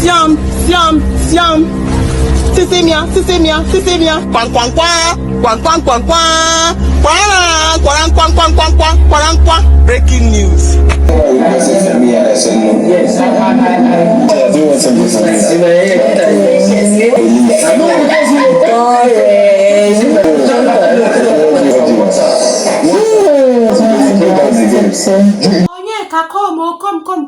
Siam, siam, siam. Sisemia, sisemia, sisemia. Quang, quang, quang. Quang, quang, quang, quang. Quang, quang, quang, quang, quang, quang, quang, quang. Breaking news. Yes, I do want something. Onyeka,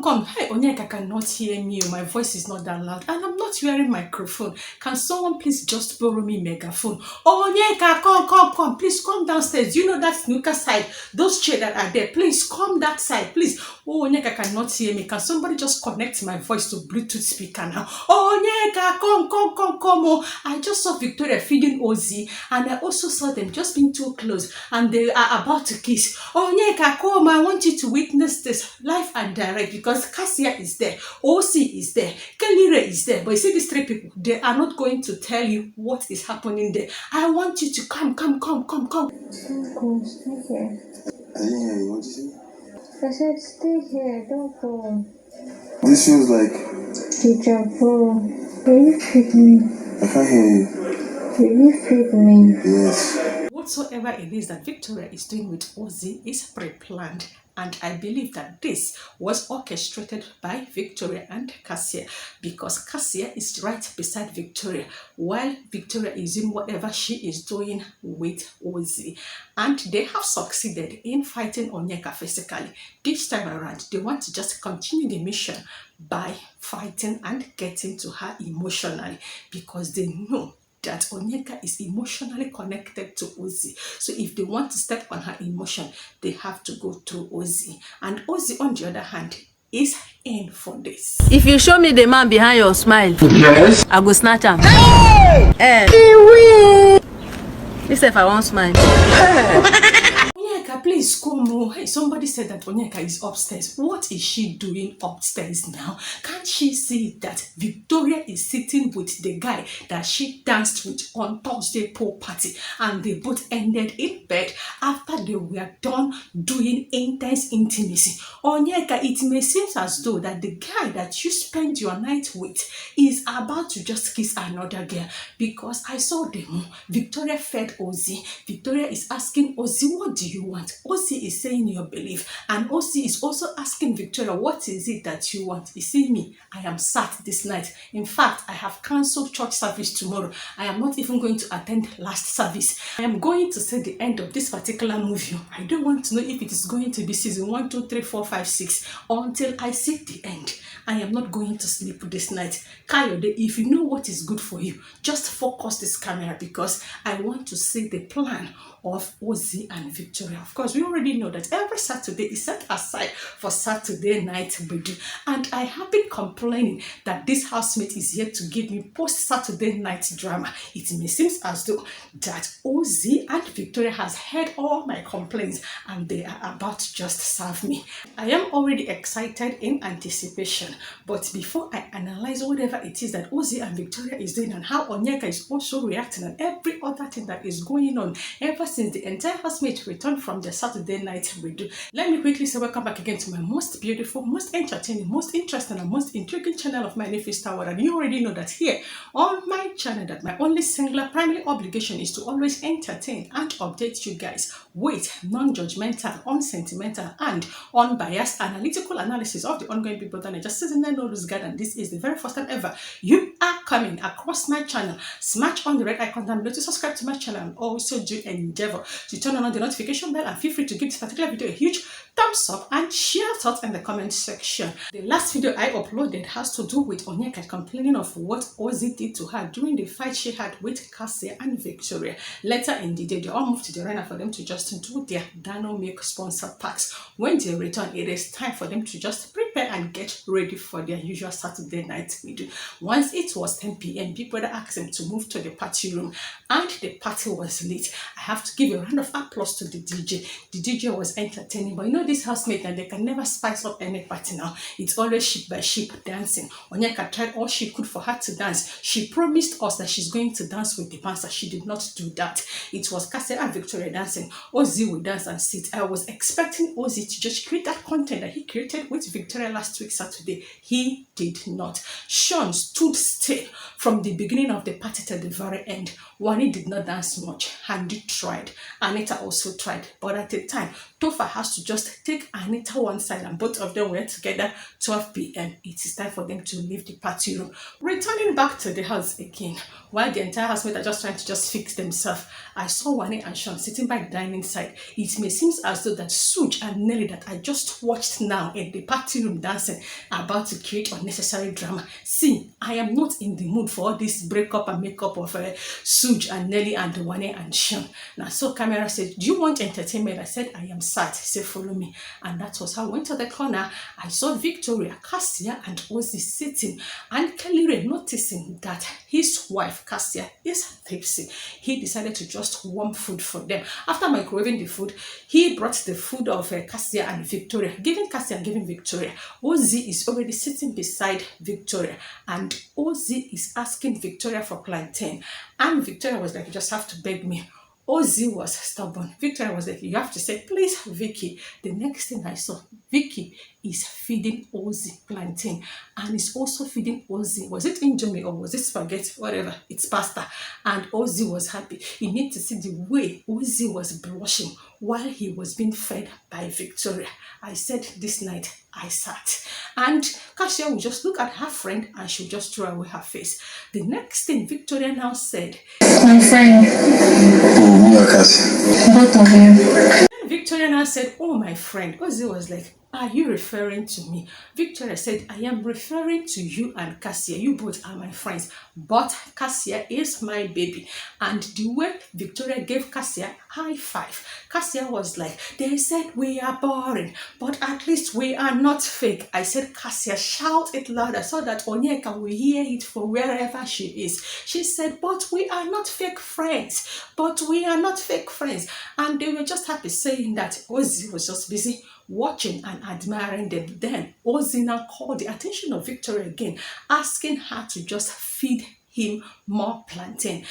come. Hey, Onyeka cannot hear me. My voice is not that loud, and I'm not wearing microphone. Can someone please just borrow me megaphone? Onyeka, come. Please come downstairs. You know that snooker side. Those chairs that are there. Please come that side, please. Oh, Onyeka cannot hear me. Can somebody just connect my voice to Bluetooth speaker now? Onyeka, come. Oh, I just saw Victoria feeding Ozee, and I also saw them just being too close, and they are about to kiss. Onyeka, come. I want you to witness this live and direct, because Cassia is there, Ozee is there, Kellyre is there. But you see these three people, they are not going to tell you what is happening there. I want you to come. Stay here. I didn't hear you. What did you say? I said stay here, don't go. This feels like Deja vu. Will you feed me? I can't hear you. Will you feed me? Yes. Whatsoever it is that Victoria is doing with Ozee is pre-planned. And I believe that this was orchestrated by Victoria and Cassia, because Cassia is right beside Victoria while Victoria is in whatever she is doing with Ozee. And they have succeeded in fighting Onyeka physically. This time around, they want to just continue the mission by fighting and getting to her emotionally, because they know that Onyeka is emotionally connected to Ozee. So if they want to step on her emotion, they have to go through Ozee. And Ozee, on the other hand, is in for this. If you show me the man behind your smile, Yes. I go snatch him. Hey! This if I won't smile. Onyeka, please come. Hey, somebody said that Onyeka is upstairs. What is she doing upstairs now? Can't she see that Victoria is sitting with the guy that she danced with on Thursday pool party, and they both ended in bed after they were done doing intense intimacy? Onyeka, it may seem as though that the guy that you spent your night with is about to just kiss another girl, because I saw them. Victoria fed Ozee. Victoria is asking Ozee, what do you want? Ozee is saying your belief, and Ozee is also asking Victoria, what is it that you want? You see me, I am sad this night. In fact, I have cancelled church service tomorrow. I am not even going to attend last service. I am going to say the end of this particular movie. I don't want to know if it is going to be season 1, 2, 3, 4, 5, 6 until I see the end. I am not going to sleep this night. Kayode, if you know what is good for you, just focus this camera, because I want to see the plan of Ozee and Victoria. Of course, we already know that every Saturday is set aside for Saturday night video, and I have been complaining that this housemate is here to give me post-Saturday night drama. It may seem as though that Ozee and Victoria has heard all my complaints, and they are about to just serve me. I am already excited in anticipation, but before I analyze whatever it is that Ozee and Victoria is doing, and how Onyeka is also reacting, and every other thing that is going on ever since the entire housemate returned from the Saturday night video, let me quickly say welcome back again to my most beautiful, most entertaining, most interesting, and most intriguing channel of my name is Tower. And you already know that here on my channel that my only singular primary obligation is to always entertain and update you guys with non-judgmental, unsentimental, and unbiased analytical analysis of the ongoing Big Brother Naija season 9 no lose guide. And this is the very first time ever you are coming across my channel. Smash on the red icon down below to subscribe to my channel, and also do endeavor to turn on the notification bell, and feel free to give this particular video a huge thumbs up and share thoughts in the comment section. The last video I uploaded has to do with Onyeka complaining of what Ozee did to her during the fight she had with Cassia and Victoria. Later in the day, they all moved to the arena for them to just do their Dano Milk sponsored packs. When they return, it is time for them to just prepare and get ready for their usual Saturday night video. Once it was 10 p.m, Big Brother asked them to move to the party room, and the party was lit. I have to give a round of applause to the DJ. The DJ was entertaining, but you know this housemate, and they can never spice up any party now. It's always sheep by sheep dancing. Onyeka tried all she could for her to dance. She promised us that she's going to dance with the dancer. She did not do that. It was Cassia and Victoria dancing. Ozee will dance and sit. I was expecting Ozee to just create that content that he created with Victoria Victoria last week Saturday. He did not. Sean stood still from the beginning of the party to the very end. Wani did not dance much. Handy tried. Anita also tried. But at the time, Topher has to just take Anita one side and both of them were together 12 p.m. It is time for them to leave the party room. Returning back to the house again, while the entire housemates are just trying to just fix themselves, I saw Wani and Sean sitting by the dining side. It may seem as though that Suj and Nelly that I just watched now in the party room dancing are about to create unnecessary drama. See, I am not in the mood for all this breakup and makeup of Suj and Nelly and Wani and Sean. Now, so camera said, do you want entertainment? I said, I am sad. He said, follow me. And that was how I went to the corner. I saw Victoria, Cassia, and Ozee sitting, and Kelly Ray noticing that his wife, Cassia, is thirsty. He decided to just warm food for them. After microwaving the food, he brought the food of Cassia and Victoria, giving Cassia and giving Victoria. Ozee is already sitting beside Victoria, and Ozee is asking Victoria for plantain. And Victoria was like, you just have to beg me. Ozee was stubborn. Victoria was like, you have to say, please, Vicky. The next thing I saw, Vicky is feeding Ozee plantain and is also feeding Ozee. Was it indomie or was it spaghetti? Whatever. It's pasta. And Ozee was happy. You need to see the way Ozee was blushing while he was being fed by Victoria. I said this night I sat. And Cassia would just look at her friend and she would just throw away her face. The next thing Victoria now said, My friend, both of you. Victoria now said, oh, my friend. Ozee was like, are you referring to me? Victoria said, I am referring to you and Cassia. You both are my friends. But Cassia is my baby. And the way Victoria gave Cassia high five, Cassia was like, they said we are boring, but at least we are not fake. I said, Cassia, shout it louder so that Onyeka will hear it from wherever she is. She said, but we are not fake friends. But we are not fake friends. And they were just happy saying that Ozee was just busy watching and admiring them. Then Ozee now called the attention of Victoria again, asking her to just feed him more plantain.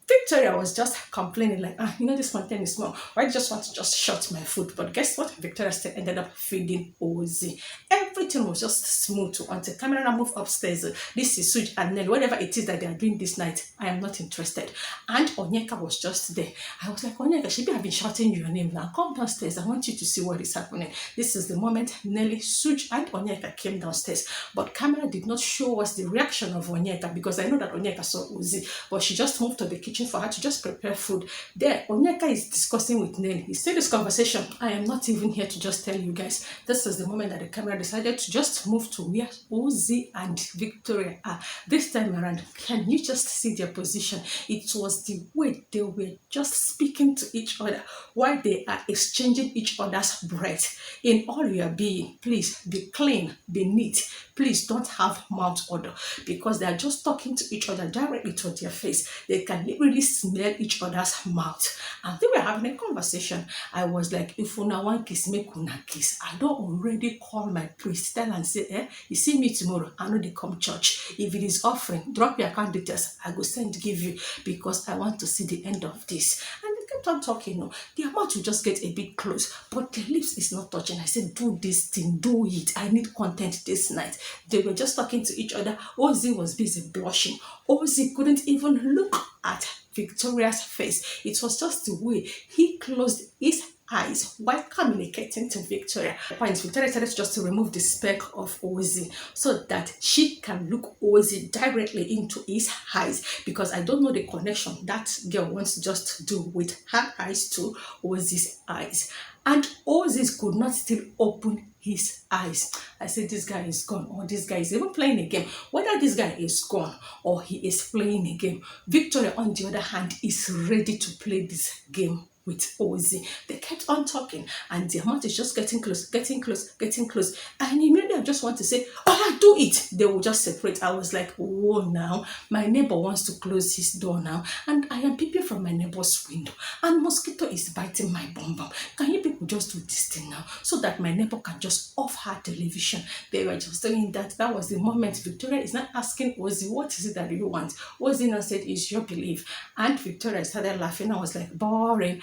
Victoria was just complaining like, this plantain is small. I just want to just shut my food. But guess what? Victoria still ended up feeding Ozee. Everything was just smooth until camera now moved upstairs. This is Suj and Nelly. Whatever it is that they are doing this night, I am not interested. And Onyeka was just there. I was like, Onyeka, she have been shouting your name now. Come downstairs. I want you to see what is happening. This is the moment Nelly, Suj, and Onyeka came downstairs. But camera did not show us the reaction of Onyeka because I know that Onyeka saw Ozee. But she just moved to the kitchen for her to just prepare food. There, Onyeka is discussing with Nelly. He said this conversation, I am not even here to just tell you guys. This is the moment that the camera decided to just move to where Ozee and Victoria are. This time around, can you just see their position? It was the way they were just speaking to each other while they are exchanging each other's breath. In all your being, please be clean, be neat. Please don't have mouth odor because they are just talking to each other directly to their face. They can really smell each other's mouth. And they were having a conversation. I was like, if una want kiss, make una kiss. I don't already call my priest, tell and say, you see me tomorrow, I know they come church. If it is offering, drop your account details. I go send give you because I want to see the end of this. And they kept on talking. Their mouth will just get a bit close, but their lips is not touching. I said, do this thing, do it. I need content this night. They were just talking to each other. Ozee was busy blushing. Ozee couldn't even look at Victoria's face. It was just the way he closed his eyes while communicating to Victoria. Victoria decided just to remove the speck of Ozee so that she can look Ozee directly into his eyes, because I don't know the connection that girl wants to just do with her eyes to Ozee's eyes. And Ozee could not still open his eyes. I said, this guy is gone, or this guy is even playing a game. Whether this guy is gone or he is playing a game, Victoria, on the other hand, is ready to play this game with Ozee. They kept on talking and their mouth is just getting close, getting close, getting close. And immediately I just want to say, oh yeah, do it. They will just separate. I was like, oh, now my neighbor wants to close his door now, and I am peeping from my neighbor's window, and mosquito is biting my bum bum. Can you people just do this thing now so that my neighbor can just off her television? They were just doing that. That was the moment Victoria is not asking Ozee, what is it that you want? Ozee now said, it's your belief. And Victoria started laughing. I was like, boring.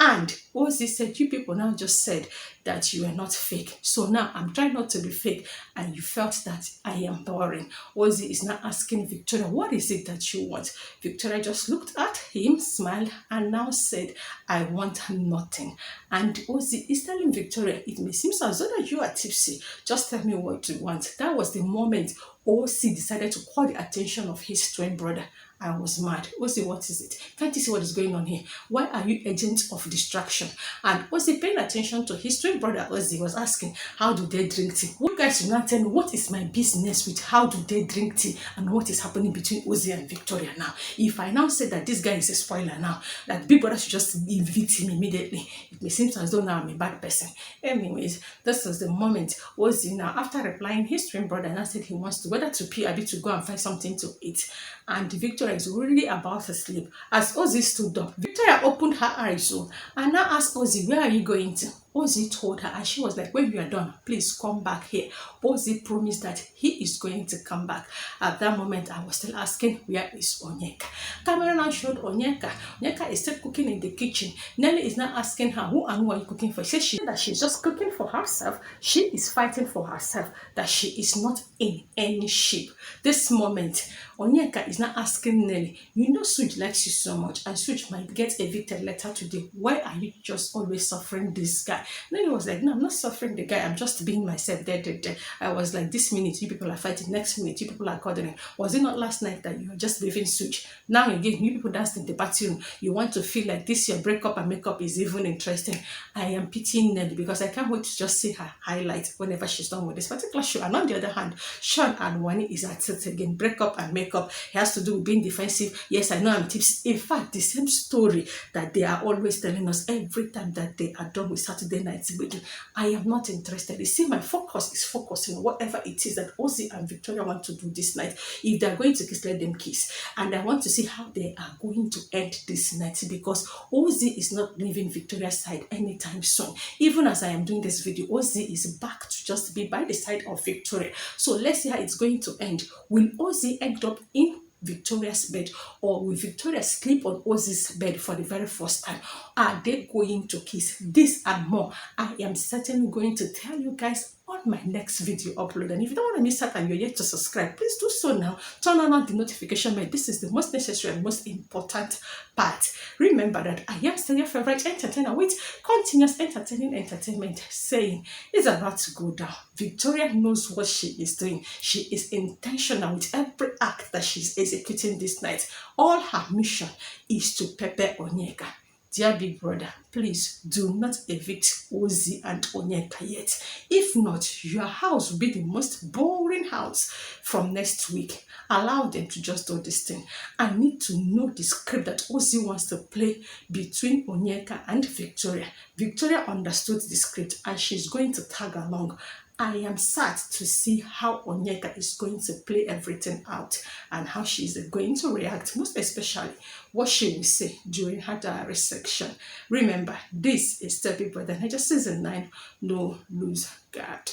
And Ozee said, you people now just said that you are not fake. So now I'm trying not to be fake. And you felt that I am boring. Ozee is now asking Victoria, what is it that you want? Victoria just looked at him, smiled, and now said, I want nothing. And Ozee is telling Victoria, it may seem as though that you are tipsy. Just tell me what you want. That was the moment Ozee decided to call the attention of his twin brother. I was mad. Ozee, what is it? Can't you see what is going on here? Why are you agents of distraction? And Ozee, paying attention to his twin brother, Ozee was asking, how do they drink tea? You guys should not tell me what is my business with how do they drink tea and what is happening between Ozee and Victoria now. If I now say that this guy is a spoiler now, that Big Brother should just evict him immediately, it may seem as though now I'm a bad person. Anyways, this is the moment Ozee now, after replying his twin brother, now said he wants to, whether to pee or to go and find something to eat. And Victoria is really about to sleep. As Ozee stood up, Victoria opened her eyes and now asked Ozee, where are you going to? Ozee told her, and she was like, when you are done, please come back here. Ozee promised that he is going to come back. At that moment, I was still asking, where is Onyeka? Camera now showed Onyeka. Onyeka is still cooking in the kitchen. Nelly is now asking her, who and who are you cooking for? She said that she's just cooking for herself. She is fighting for herself, that she is not in any ship. This moment, Onyeka is now asking Nelly, you know Suj likes you so much, and Suj might get evicted later today. Why are you just always suffering this guy? Nelly was like, no, I'm not suffering the guy. I'm just being myself. I was like, this minute you people are fighting, next minute you people are cuddling. Was it not last night that you were just leaving Suj? Now again, you people danced in the bathroom. You want to feel like this your breakup and makeup is even interesting. I am pitying Nelly because I can't wait to just see her highlight whenever she's done with this particular show. And on the other hand, Sean and Wani is at it again. Breakup and makeup. It has to do with being defensive. Yes, I know I'm tipsy. In fact, the same story that they are always telling us every time that they are done with Saturday night's video. I am not interested. You see, my focus is focusing on whatever it is that Ozee and Victoria want to do this night. If they're going to kiss, let them kiss. And I want to see how they are going to end this night, because Ozee is not leaving Victoria's side anytime soon. Even as I am doing this video, Ozee is back to just be by the side of Victoria. So let's see how it's going to end. Will Ozee end up in Victoria's bed, or will Victoria sleep on Ozee's bed for the very first time? Are they going to kiss? This and more, I am certainly going to tell you guys on my next video upload. And if you don't want to miss out and you're yet to subscribe, please do so now. Turn on the notification bell. This is the most necessary and most important part. Remember that I am still your favorite entertainer with continuous entertaining entertainment, saying it's about to go down. Victoria knows what she is doing. She is intentional with every act that she's executing this night. All her mission is to pepper Onyeka. Dear Big Brother, please do not evict Ozee and Onyeka yet. If not, your house will be the most boring house from next week. Allow them to just do this thing. I need to know the script that Ozee wants to play between Onyeka and Victoria. Victoria understood the script and she's going to tag along. I am sad to see how Onyeka is going to play everything out and how she is going to react, most especially what she will say during her diary section. Remember, this is Bigbrothernaija Season 9, No Lose Guard.